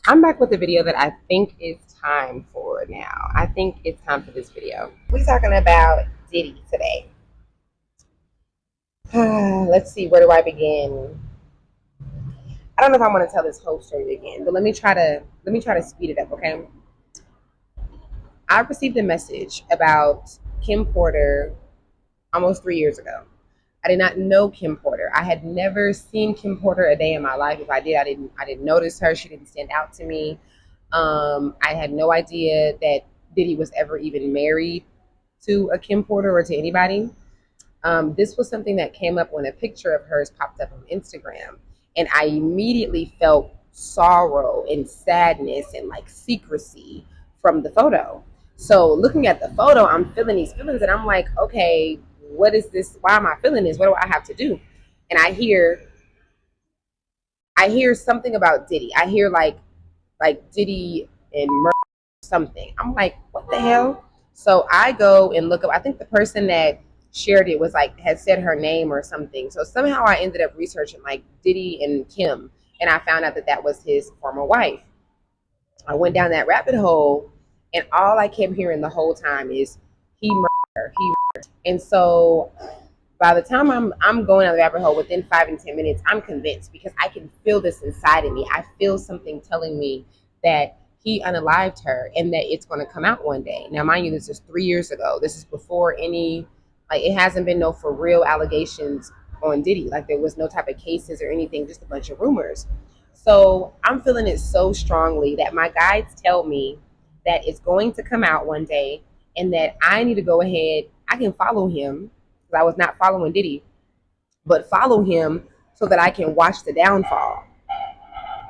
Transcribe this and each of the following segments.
I'm back with a video that I think it's time for now. I think it's time for this video. We're talking about Diddy today. Let's see, where do I begin? I don't know if I want to tell this whole story again, but let me try to speed it up, okay? I received a message about Kim Porter almost 3 years ago. I did not know Kim Porter. I had never seen Kim Porter a day in my life. If I did, I didn't notice her. She didn't stand out to me. I had no idea that Diddy was ever even married to a Kim Porter or to anybody. This was something that came up when a picture of hers popped up on Instagram, and I immediately felt sorrow and sadness and like secrecy from the photo. So looking at the photo, I'm feeling these feelings, and I'm like, okay, what is this? Why am I feeling this? What do I have to do? And I hear something about Diddy. I hear like Diddy and murder something. I'm like, what the hell? So I go and look up. I think the person that shared it was like had said her name or something. So somehow I ended up researching like Diddy and Kim, and I found out that that was his former wife. I went down that rabbit hole, and all I kept hearing the whole time is he murdered her. He murdered. And so by the time I'm going down the rabbit hole, within 5 and 10 minutes, I'm convinced because I can feel this inside of me. I feel something telling me that he unalived her and that it's going to come out one day. Now, mind you, this is 3 years ago. This is before any, like, it hasn't been no for real allegations on Diddy. Like, there was no type of cases or anything, just a bunch of rumors. So I'm feeling it so strongly that my guides tell me that it's going to come out one day and that I need to go ahead. I can follow him because I was not following Diddy, but follow him so that I can watch the downfall.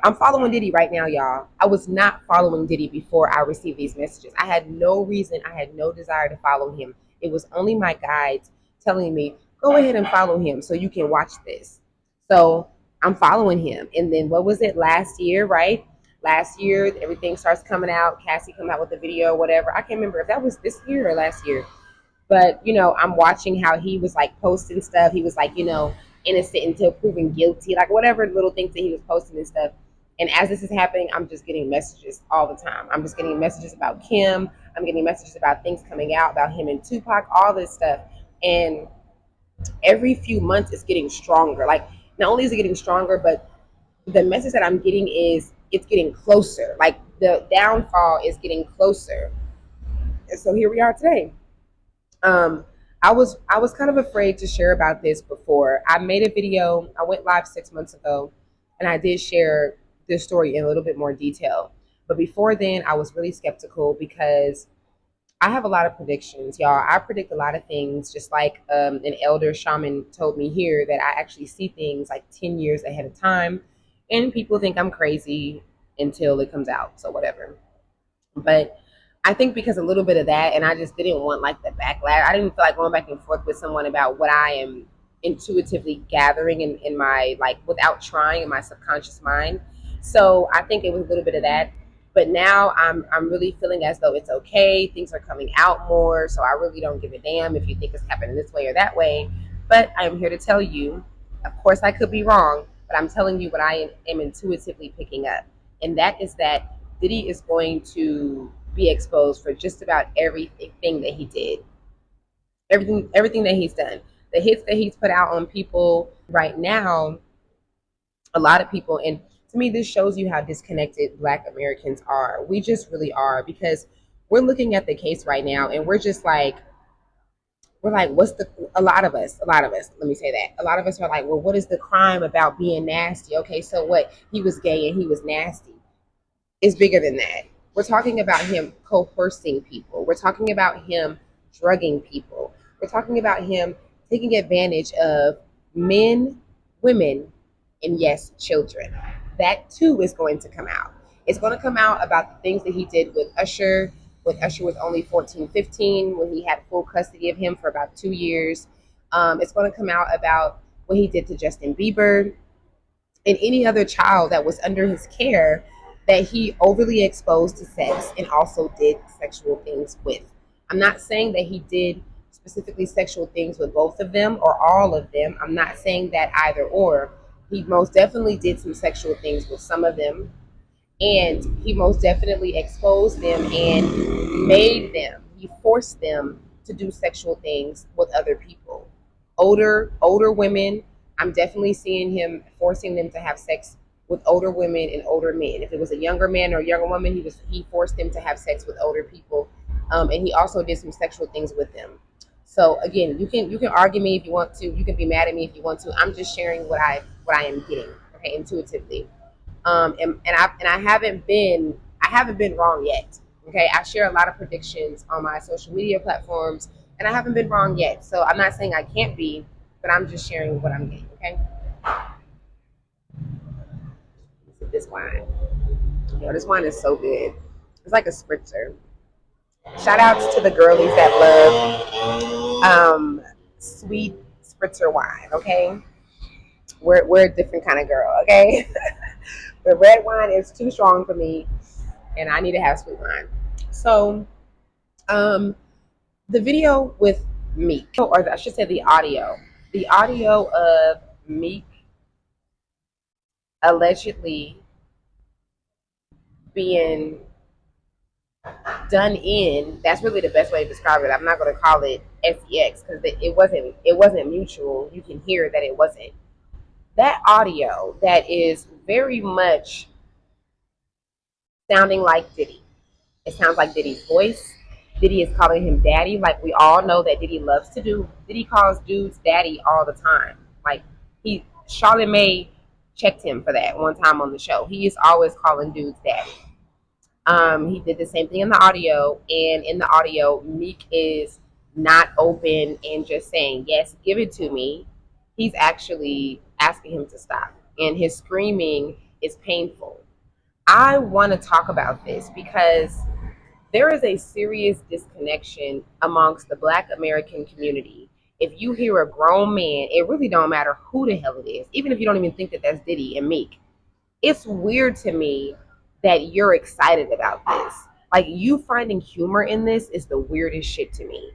I'm following Diddy right now, y'all. I was not following Diddy before I received these messages. I had no reason, I had no desire to follow him. It was only my guides telling me, go ahead and follow him so you can watch this. So I'm following him. And then what was it last year, right? Last year, everything starts coming out. Cassie come out with a video, whatever. I can't remember if that was this year or last year. But, I'm watching how he was like posting stuff. He was like, innocent until proven guilty, like whatever little things that he was posting and stuff. And as this is happening, I'm just getting messages all the time. I'm just getting messages about Kim. I'm getting messages about things coming out about him and Tupac, all this stuff. And every few months, it's getting stronger. Like, not only is it getting stronger, but the message that I'm getting is it's getting closer. Like, the downfall is getting closer. And so here we are today. Um, I was kind of afraid to share about this before. I made a video. I went live 6 months ago, and I did share this story in a little bit more detail. But before then, I was really skeptical because I have a lot of predictions, y'all. I predict a lot of things, just like an elder shaman told me here that I actually see things like 10 years ahead of time, and people think I'm crazy until it comes out. So whatever. But I think because a little bit of that, and I just didn't want like the backlash. I didn't feel like going back and forth with someone about what I am intuitively gathering in my, like, without trying, in my subconscious mind. So I think it was a little bit of that. But now I'm really feeling as though it's okay. Things are coming out more, so I really don't give a damn if you think it's happening this way or that way. But I am here to tell you, of course I could be wrong, but I'm telling you what I am intuitively picking up. And that is that Diddy is going to be exposed for just about everything that he did, everything that he's done, the hits that he's put out on people right now, a lot of people. And to me, this shows you how disconnected Black Americans are. We just really are, because we're looking at the case right now, and we're like, what's the, a lot of us, let me say that, a lot of us are like, well, what is the crime about being nasty? Okay, so what? He was gay and he was nasty. Is bigger than that. We're talking about him coercing people. We're talking about him drugging people. We're talking about him taking advantage of men, women, and yes, children. That too is going to come out. It's going to come out about the things that he did with Usher. When Usher was only 14, 15, when he had full custody of him for about 2 years. It's going to come out about what he did to Justin Bieber and any other child that was under his care that he overly exposed to sex and also did sexual things with. I'm not saying that he did specifically sexual things with both of them or all of them. I'm not saying that either or. He most definitely did some sexual things with some of them. And he most definitely exposed them and he forced them to do sexual things with other people. Older women, I'm definitely seeing him forcing them to have sex with older women and older men. If it was a younger man or a younger woman, he forced them to have sex with older people. And he also did some sexual things with them. So again, you can argue me if you want to. You can be mad at me if you want to. I'm just sharing what I am getting, okay, intuitively. And I haven't been wrong yet. Okay, I share a lot of predictions on my social media platforms, and I haven't been wrong yet. So I'm not saying I can't be, but I'm just sharing what I'm getting. Okay, this wine, this wine is so good. It's like a spritzer. Shout outs to the girlies that love sweet spritzer wine. Okay, we're a different kind of girl. Okay, the red wine is too strong for me, and I need to have sweet wine. So, um, the video with Meek, or I should say the audio of Meek allegedly being done in, that's really the best way to describe it. I'm not going to call it sex because it wasn't mutual. You can hear that it wasn't. That audio that is very much sounding like Diddy. It sounds like Diddy's voice. Diddy is calling him daddy, like we all know that Diddy loves to do. Diddy calls dudes daddy all the time. Like Charlotte May checked him for that one time on the show. He is always calling dudes daddy. He did the same thing in the audio, and in the audio, Meek is not open and just saying, yes, give it to me. He's actually asking him to stop, and his screaming is painful. I want to talk about this because there is a serious disconnection amongst the Black American community. If you hear a grown man, it really don't matter who the hell it is, even if you don't even think that that's Diddy and Meek. It's weird to me that you're excited about this. Like, you finding humor in this is the weirdest shit to me.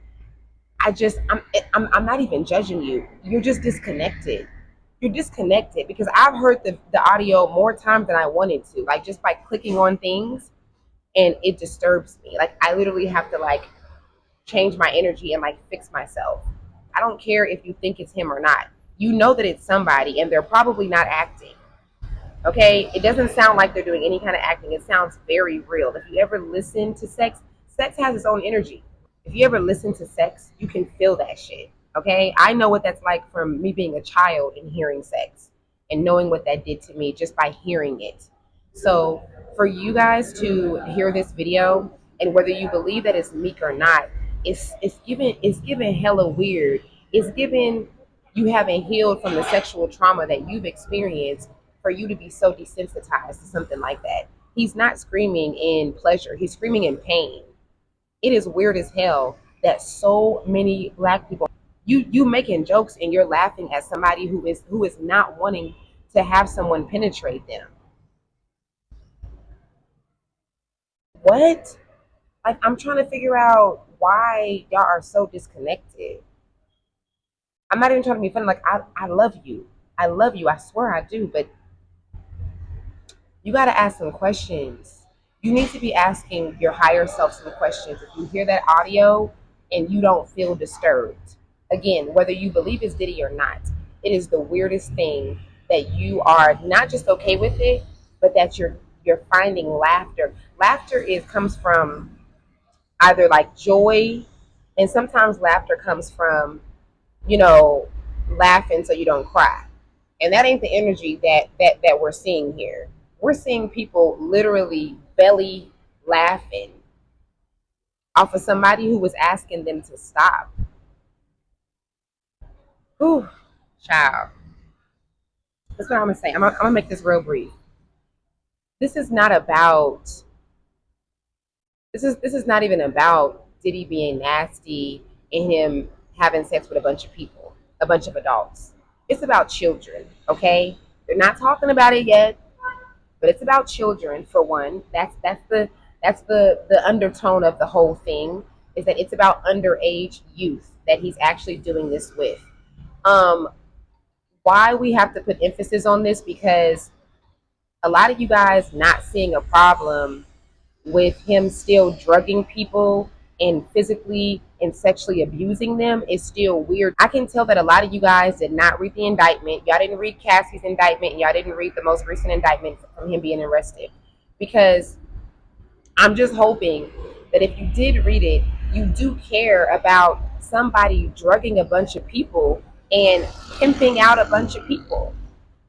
I'm not even judging you. You're just disconnected. You're disconnected because I've heard the audio more times than I wanted to. Like, just by clicking on things, and it disturbs me. Like, I literally have to like change my energy and like fix myself. I don't care if you think it's him or not. You know that it's somebody, and they're probably not acting. Okay, it doesn't sound like they're doing any kind of acting. It sounds very real. If you ever listen to sex has its own energy. If you ever listen to sex, you can feel that shit. Okay, I know what that's like from me being a child and hearing sex and knowing what that did to me just by hearing it. So for you guys to hear this video, and whether you believe that it's Meek or not, it's given hella weird. It's given you haven't healed from the sexual trauma that you've experienced for you to be so desensitized to something like that. He's not screaming in pleasure. He's screaming in pain. It is weird as hell that so many Black people, you making jokes and you're laughing at somebody who is not wanting to have someone penetrate them. What? Like, I'm trying to figure out why y'all are so disconnected. I'm not even trying to be funny. Like, I love you. I love you. I swear I do. But you got to ask some questions. You need to be asking your higher self some questions. If you hear that audio and you don't feel disturbed, again, whether you believe it's Diddy or not, it is the weirdest thing that you are not just okay with it, but that you're finding laughter. Laughter comes from either like joy, and sometimes laughter comes from, you know, laughing so you don't cry. And that ain't the energy that we're seeing here. We're seeing people literally belly laughing off of somebody who was asking them to stop. Whew, child. That's what I'm gonna say. I'm gonna make this real brief. This is not about. This is not even about Diddy being nasty and him having sex with a bunch of people, a bunch of adults. It's about children. Okay, they're not talking about it yet, but it's about children for one. That's the undertone of the whole thing, is that it's about underage youth that he's actually doing this with. Um, why we have to put emphasis on this, because A lot of you guys not seeing a problem with him still drugging people and physically and sexually abusing them is still weird. I can tell that a lot of you guys did not read the indictment. Y'all didn't read Cassie's indictment. And y'all didn't read the most recent indictment from him being arrested. Because I'm just hoping that if you did read it, you do care about somebody drugging a bunch of people and pimping out a bunch of people.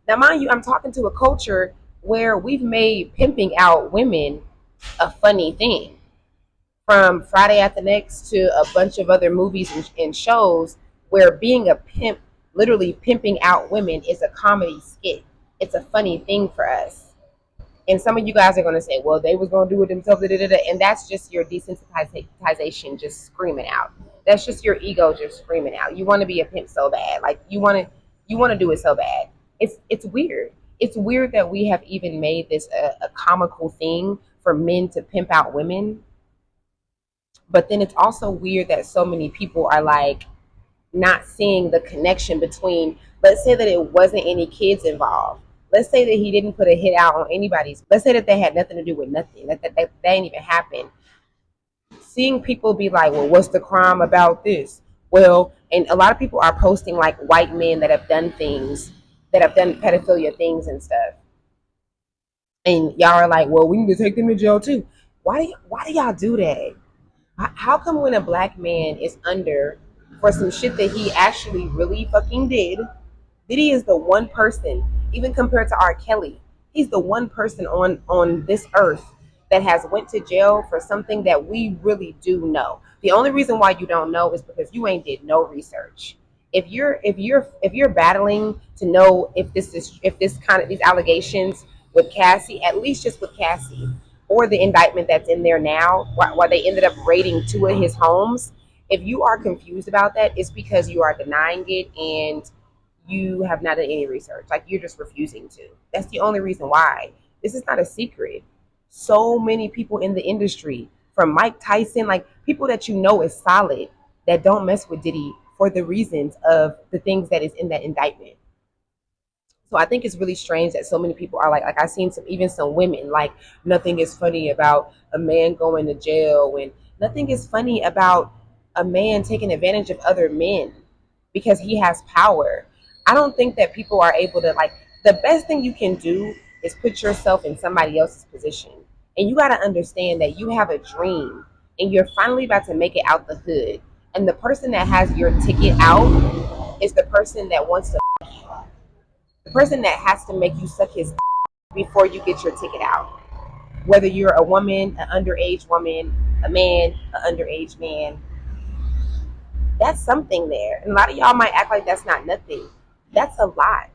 Now, mind you, I'm talking to a culture where we've made pimping out women a funny thing. From Friday After Next to a bunch of other movies and shows where being a pimp, literally pimping out women, is a comedy skit. It's a funny thing for us. And some of you guys are going to say, well, they was going to do it themselves, da, da, da. And that's just your desensitization just screaming out. That's just your ego just screaming out. You want to be a pimp so bad. Like you want to do it so bad. It's weird. It's weird that we have even made this a comical thing for men to pimp out women. But then it's also weird that so many people are like not seeing the connection between, let's say that it wasn't any kids involved. Let's say that he didn't put a hit out on anybody's. Let's say that they had nothing to do with nothing. That ain't even happened. Seeing people be like, well, what's the crime about this? Well, and a lot of people are posting like white men that have done things, that have done pedophilia things and stuff. And y'all are like, well, we need to take them to jail too. Why do y'all do that? How come when a black man is under for some shit that he actually really fucking did, Diddy is the one person, even compared to R. Kelly, he's the one person on this earth that has went to jail for something that we really do know. The only reason why you don't know is because you ain't did no research. If you're battling to know if this kind of these allegations with Cassie, at least just with Cassie, or the indictment that's in there now, why they ended up raiding two of his homes. If you are confused about that, it's because you are denying it and you have not done any research. Like you're just refusing to. That's the only reason why. This is not a secret. So many people in the industry, from Mike Tyson, like people that you know is solid, that don't mess with Diddy for the reasons of the things that is in that indictment. So I think it's really strange that so many people are like I've seen some women like nothing is funny about a man going to jail, and nothing is funny about a man taking advantage of other men because he has power. I don't think that people are able to like, the best thing you can do is put yourself in somebody else's position. And you got to understand that you have a dream and you're finally about to make it out the hood. And the person that has your ticket out is the person that wants to, the person that has to make you suck his before you get your ticket out. Whether you're a woman, an underage woman, a man, an underage man, that's something there. And a lot of y'all might act like that's not nothing. That's a lot.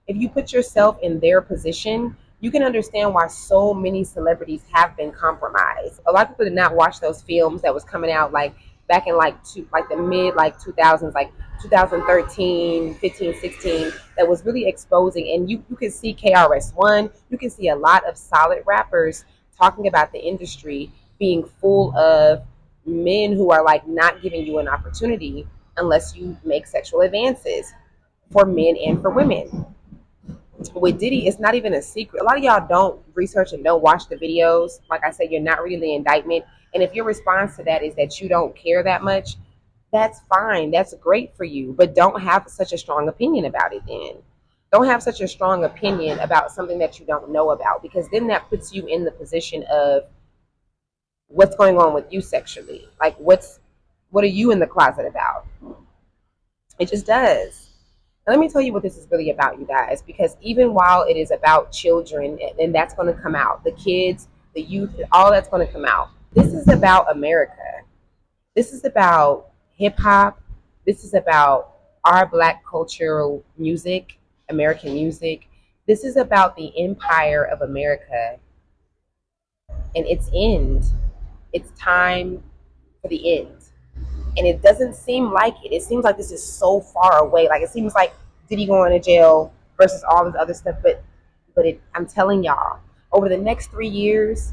If you put yourself in their position, you can understand why so many celebrities have been compromised. A lot of people did not watch those films that was coming out like back in like the mid like 2000s, like 2013, 15, 16, that was really exposing. And you can see KRS-One, you can see a lot of solid rappers talking about the industry being full of men who are like not giving you an opportunity unless you make sexual advances for men and for women. With Diddy, it's not even a secret. A lot of y'all don't research and don't watch the videos. Like I said, you're not reading the indictment. And if your response to that is that you don't care that much, that's fine. That's great for you. But don't have such a strong opinion about it then. Don't have such a strong opinion about something that you don't know about, because then that puts you in the position of what's going on with you sexually. Like what are you in the closet about? It just does. And let me tell you what this is really about, you guys, because even while it is about children, and that's going to come out, the kids, the youth, all that's going to come out, this is about America. This is about hip hop. This is about our Black cultural music, American music. This is about the empire of America and its end. It's time for the end. And it doesn't seem like it. It seems like this is so far away. Like it seems like Diddy going to jail versus all this other stuff. I'm telling y'all, over the next 3 years,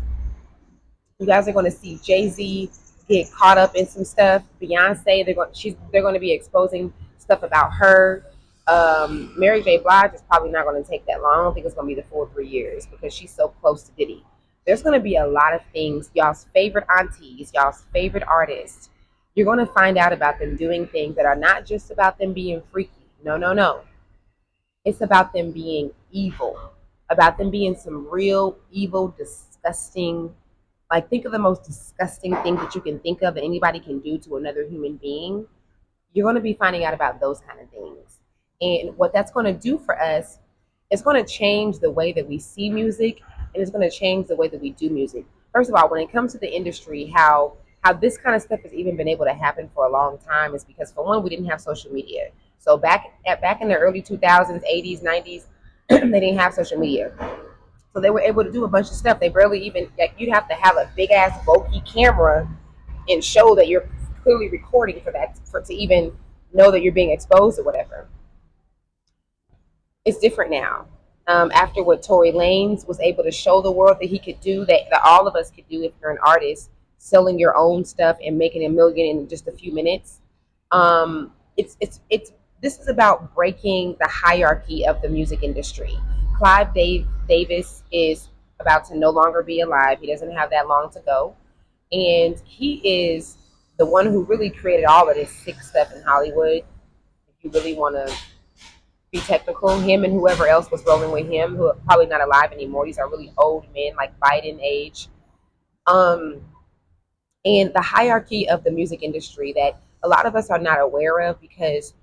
you guys are going to see Jay-Z get caught up in some stuff. Beyonce, they're going to be exposing stuff about her. Mary J. Blige is probably not going to take that long. I don't think it's going to be the full 3 years because she's so close to Diddy. There's going to be a lot of things. Y'all's favorite aunties, y'all's favorite artists. You're going to find out about them doing things that are not just about them being freaky. No, no, no. It's about them being evil, about them being some real evil, disgusting. Like, think of the most disgusting thing that you can think of that anybody can do to another human being. You're going to be finding out about those kind of things. And what that's going to do for us, it's going to change the way that we see music, and it's going to change the way that we do music. First of all, when it comes to the industry, how this kind of stuff has even been able to happen for a long time is because, for one, we didn't have social media. So back in the early 2000s, 80s, 90s, they didn't have social media. So they were able to do a bunch of stuff. They barely even, like, you'd have to have a big ass bulky camera and show that you're clearly recording for that, for to even know that you're being exposed or whatever. It's different now. After what Tory Lanez was able to show the world that he could do, that all of us could do if you're an artist, selling your own stuff and making a million in just a few minutes. It's this is about breaking the hierarchy of the music industry. Davis is about to no longer be alive. He doesn't have that long to go, and he is the one who really created all of this sick stuff in Hollywood. If you really want to be technical, him and whoever else was rolling with him, who are probably not alive anymore. These are really old men, like Biden age. Um, and the hierarchy of the music industry that a lot of us are not aware of because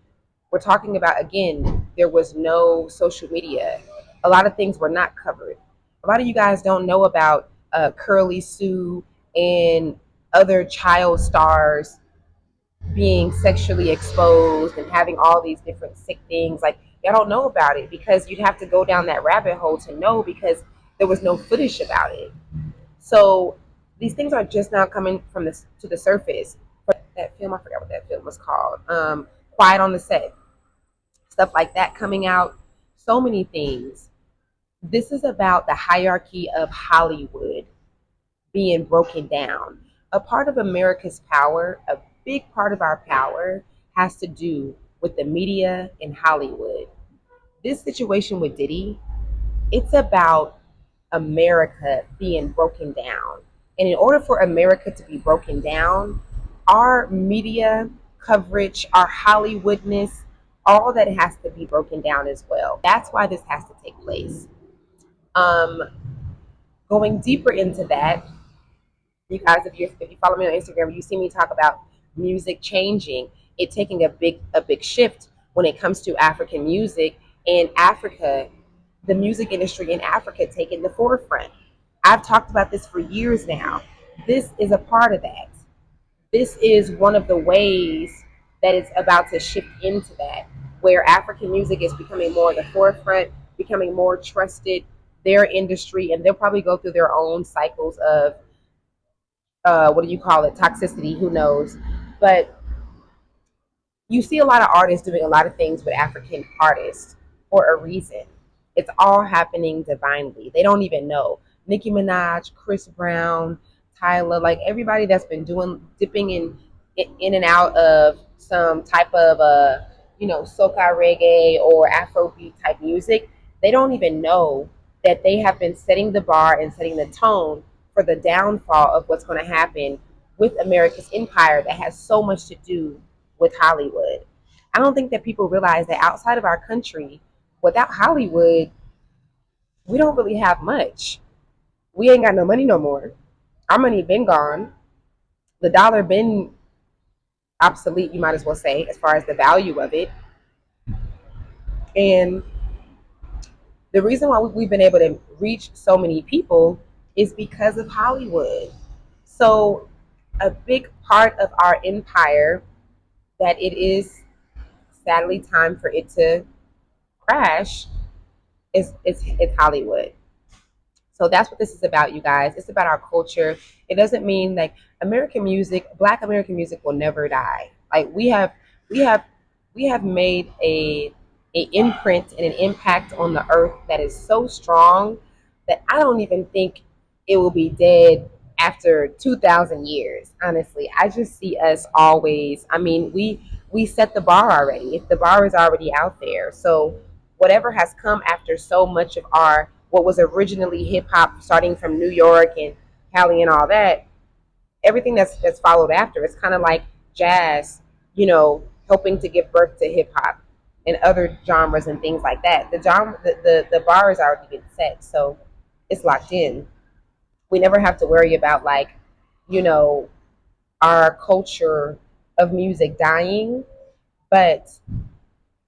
we're talking about, again, there was no social media. A lot of things were not covered. A lot of you guys don't know about Curly Sue and other child stars being sexually exposed and having all these different sick things. Like, y'all don't know about it because you'd have to go down that rabbit hole to know, because there was no footage about it. So these things are just now coming from this to the surface. That film, I forgot what that film was called. Quiet on the Set, stuff like that coming out. So many things. This is about the hierarchy of Hollywood being broken down. A part of America's power, a big part of our power, has to do with the media in Hollywood. This situation with Diddy, it's about America being broken down. And in order for America to be broken down, our media coverage, our Hollywoodness, all that has to be broken down as well. That's why this has to take place. Um, Going deeper into that, you guys, if you follow me on Instagram, you see me talk about music changing, it taking a big shift when it comes to African music and Africa, the music industry in Africa taking the forefront. I've talked about this for years now. This is a part of that. This is one of the ways that it's about to shift into that, where African music is becoming more in the forefront, becoming more trusted, their industry, and they'll probably go through their own cycles of what do you call it, toxicity, who knows. But you see a lot of artists doing a lot of things with African artists for a reason. It's all happening divinely. They don't even know. Nicki Minaj, Chris Brown, Tyler, like everybody that's been doing dipping in and out of some type of soca reggae or Afrobeat type music, they don't even know that they have been setting the bar and setting the tone for the downfall of what's going to happen with America's empire that has so much to do with Hollywood. I don't think that people realize that outside of our country, without Hollywood, we don't really have much. We ain't got no money no more. Our money been gone. The dollar been obsolete, you might as well say, as far as the value of it. And the reason why we've been able to reach so many people is because of Hollywood. So a big part of our empire that it is sadly time for it to crash is Hollywood. So that's what this is about, you guys. It's about our culture. It doesn't mean like American music, Black American music will never die. Like we have we have made a imprint and an impact on the earth that is so strong that I don't even think it will be dead after 2,000 years. Honestly, I just see us always. I mean, we set the bar already. If the bar is already out there, so whatever has come after so much of our what was originally hip hop, starting from New York and Cali and all that, everything that's followed after, it's kind of like jazz, helping to give birth to hip hop and other genres and things like that. The bar has already been set, so it's locked in. We never have to worry about like, you know, our culture of music dying, but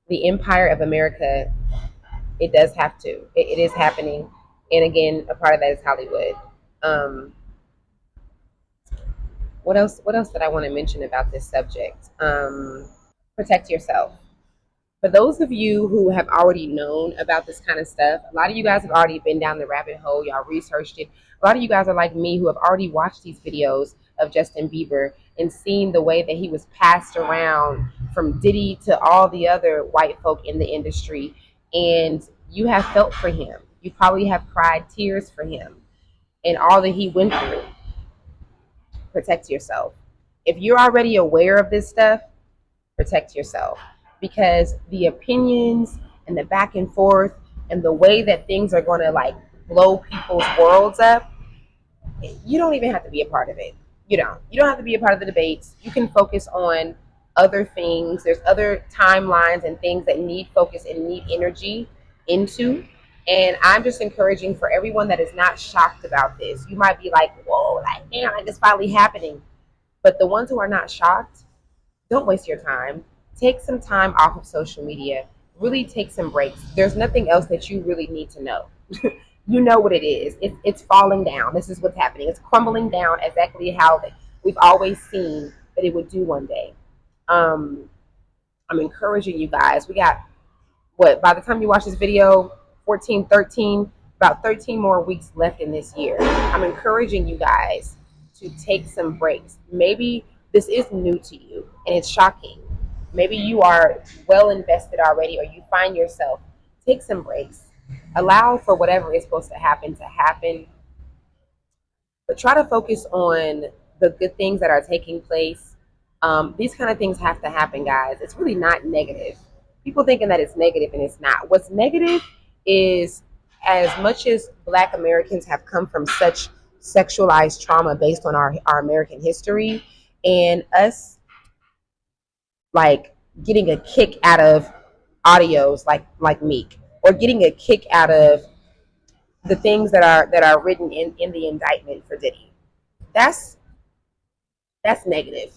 the empire of America, it does have to. It is happening, and again, a part of that is Hollywood. Um, what else? What else did I want to mention about this subject? Protect yourself. For those of you who have already known about this kind of stuff, a lot of you guys have already been down the rabbit hole. Y'all researched it. A lot of you guys are like me who have already watched these videos of Justin Bieber and seen the way that he was passed around from Diddy to all the other white folk in the industry. And you have felt for him. You probably have cried tears for him and all that he went through. Protect yourself. If you're already aware of this stuff, protect yourself, because the opinions and the back and forth and the way that things are going to like blow people's worlds up, you don't even have to be a part of it. You don't have to be a part of the debates. You can focus on other things. There's other timelines and things that need focus and need energy into. And I'm just encouraging for everyone that is not shocked about this. You might be like, whoa, like, damn, like it's finally happening. But the ones who are not shocked, don't waste your time. Take some time off of social media. Really take some breaks. There's nothing else that you really need to know. You know what it is. It's falling down. This is what's happening. It's crumbling down exactly how we've always seen that it would do one day. Um, I'm encouraging you guys. We got, what, by the time you watch this video, 14, 13, about 13 more weeks left in this year. I'm encouraging you guys to take some breaks. Maybe this is new to you and it's shocking. Maybe you are well invested already, or you find yourself. Take some breaks. Allow for whatever is supposed to happen, but try to focus on the good things that are taking place. These kind of things have to happen, guys. It's really not negative. People thinking that it's negative and it's not. What's negative is, as much as Black Americans have come from such sexualized trauma based on our American history, and us like getting a kick out of audios like Meek, or getting a kick out of the things that are written in the indictment for Diddy. That's negative.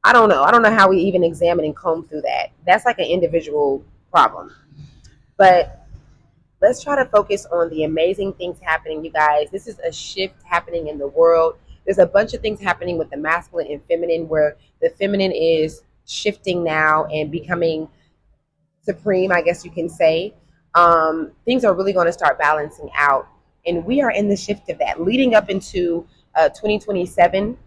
I don't know. I don't know how we even examine and comb through that. That's like an individual problem. But let's try to focus on the amazing things happening, you guys. This is a shift happening in the world. There's a bunch of things happening with the masculine and feminine, where the feminine is shifting now and becoming supreme, I guess you can say. Things are really going to start balancing out. And we are in the shift of that, leading up into 2027,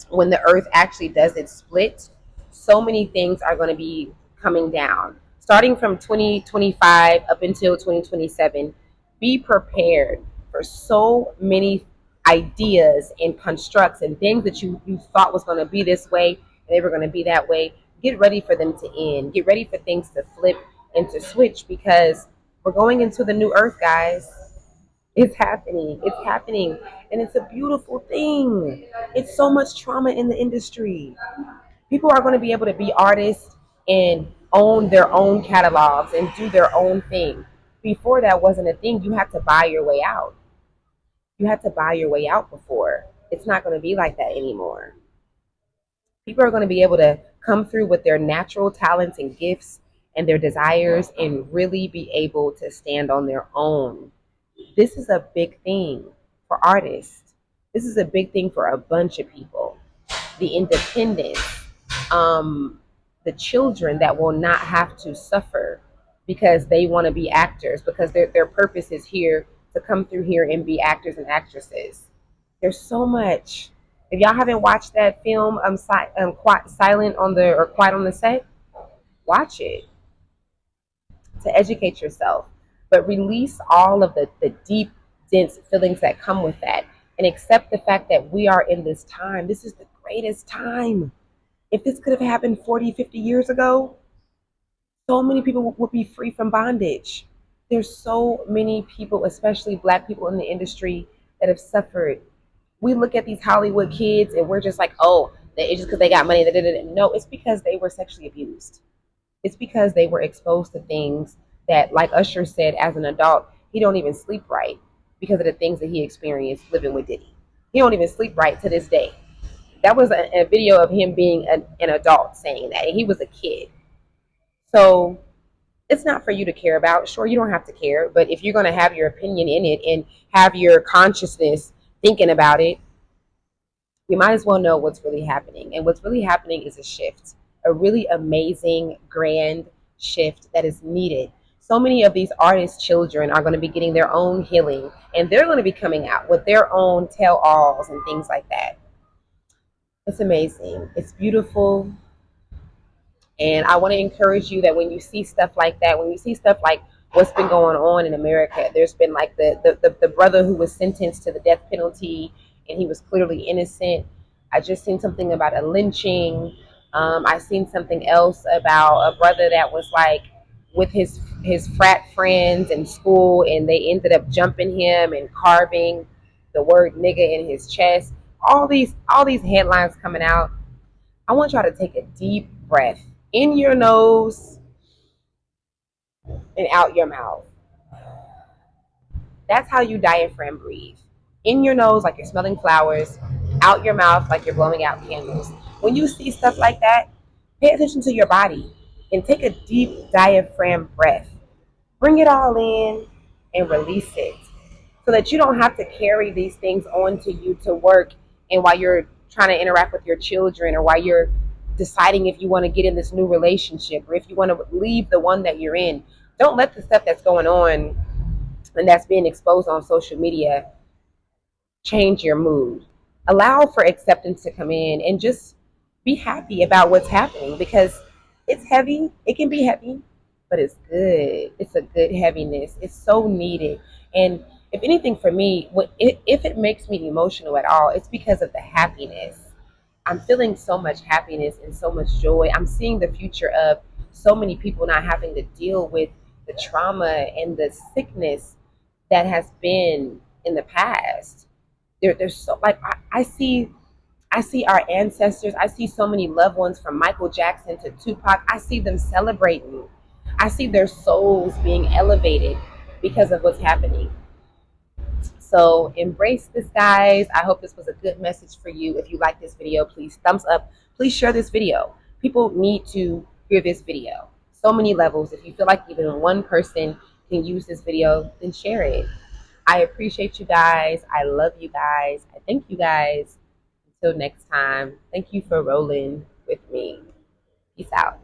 when the earth actually does its split. So many things are going to be coming down. Starting from 2025 up until 2027, be prepared for so many ideas and constructs and things that you thought was going to be this way and they were going to be that way. Get ready for them to end. Get ready for things to flip and to switch, because we're going into the new earth, guys. It's happening. It's happening. And it's a beautiful thing. It's so much trauma in the industry. People are going to be able to be artists and own their own catalogs and do their own thing. Before, that wasn't a thing. You had to buy your way out. You had to buy your way out before. It's not going to be like that anymore. People are going to be able to come through with their natural talents and gifts and their desires and really be able to stand on their own. This is a big thing for artists. This is a big thing for a bunch of people. The independence, the children that will not have to suffer because they want to be actors, because their purpose is here to come through here and be actors and actresses. There's so much. If y'all haven't watched that film, Silent on the or Quiet on the Set, watch it to educate yourself. But release all of the deep, dense feelings that come with that, and accept the fact that we are in this time. This is the greatest time. If this could have happened 40, 50 years ago, so many people would be free from bondage. There's so many people, especially black people in the industry, that have suffered. We look at these Hollywood kids and we're just like, oh, it's just because they got money. No, it's because they were sexually abused. It's because they were exposed to things that, like Usher said, as an adult, he don't even sleep right because of the things that he experienced living with Diddy. He don't even sleep right to this day. That was a video of him being an adult saying that, and he was a kid. So it's not for you to care about. Sure, you don't have to care, but if you're going to have your opinion in it and have your consciousness thinking about it, you might as well know what's really happening. And what's really happening is a shift, a really amazing, grand shift that is needed. So many of these artists' children are going to be getting their own healing, and they're going to be coming out with their own tell-alls and things like that. It's amazing. It's beautiful. And I want to encourage you that when you see stuff like that, when you see stuff like what's been going on in America, there's been like the brother who was sentenced to the death penalty and he was clearly innocent. I just seen something about a lynching. I seen something else about a brother that was like with his frat friends in school and they ended up jumping him and carving the word nigga in his chest. All these headlines coming out. I want y'all to take a deep breath in your nose and out your mouth. That's how you diaphragm breathe. In your nose, like you're smelling flowers, out your mouth, like you're blowing out candles. When you see stuff like that, pay attention to your body and take a deep diaphragm breath. Bring it all in and release it so that you don't have to carry these things onto you to work and while you're trying to interact with your children or while you're deciding if you want to get in this new relationship or if you want to leave the one that you're in. Don't let the stuff that's going on and that's being exposed on social media change your mood. Allow for acceptance to come in and just be happy about what's happening because it's heavy. It can be heavy, but it's good. It's a good heaviness. It's so needed. And if anything for me, if it makes me emotional at all, it's because of the happiness. I'm feeling so much happiness and so much joy. I'm seeing the future of so many people not having to deal with the trauma and the sickness that has been in the past. There's so like I see our ancestors. I see so many loved ones from Michael Jackson to Tupac. I see them celebrating. I see their souls being elevated because of what's happening. So embrace this, guys. I hope this was a good message for you. If you like this video, please thumbs up. Please share this video. People need to hear this video. So many levels. If you feel like even one person can use this video, then share it. I appreciate you guys. I love you guys. I thank you guys. Until next time, thank you for rolling with me. Peace out.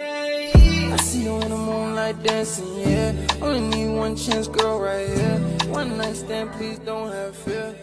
I see you in the moonlight dancing, yeah. Only need one chance, girl, right here. One night stand, please don't have fear.